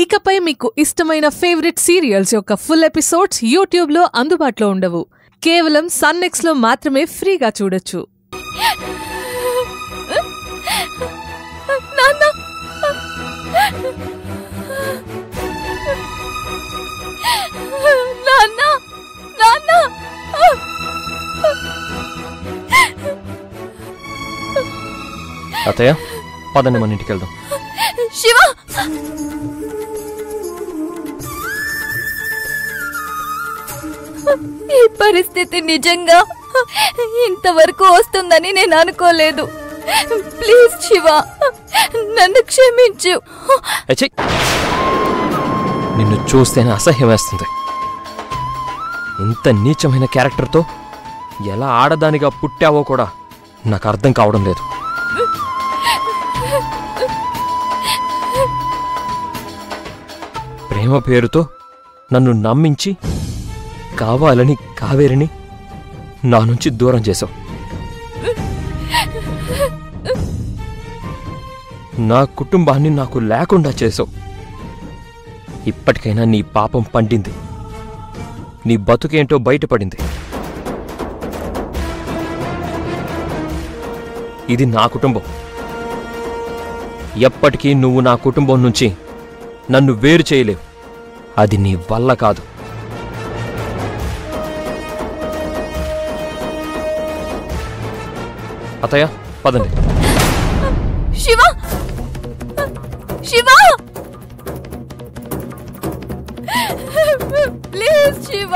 ఇకపై మీకు ఇష్టమైన ఫేవరెట్ సీరియల్స్ యొక్క ఫుల్ ఎపిసోడ్స్ యూట్యూబ్లో అందుబాటులో ఉండవు. కేవలం సన్నెక్స్లో మాత్రమే ఫ్రీగా చూడొచ్చు. అత్తయ్య, పదండి మన ఇంటికి వెళ్దాం. శివ, ఈ పరిస్థితి నిజంగా ఇంతవరకు వస్తుందని నేను అనుకోలేదు. ప్లీజ్ శివ, నన్ను క్షమించు. నిన్ను చూస్తేనే అసహ్యం వేస్తుంది. ఇంత నీచమైన క్యారెక్టర్తో ఎలా ఆడదానిగా పుట్టావో కూడా నాకు అర్థం కావడం లేదు. ప్రేమ పేరుతో నన్ను నమ్మించి కావాలని కావేరిని నా నుంచి దూరం చేశావు. నా కుటుంబాన్ని నాకు లేకుండా చేశావు. ఇప్పటికైనా నీ పాపం పండింది. నీ బతుకేంటో బయటపడింది. ఇది నా కుటుంబం. ఎప్పటికీ నువ్వు నా కుటుంబం నుంచి నన్ను వేరు చేయలేవు. అది నీ వల్ల కాదు. అత్తయ్య, పదండి. శివ, శివ, ప్లీజ్ శివ.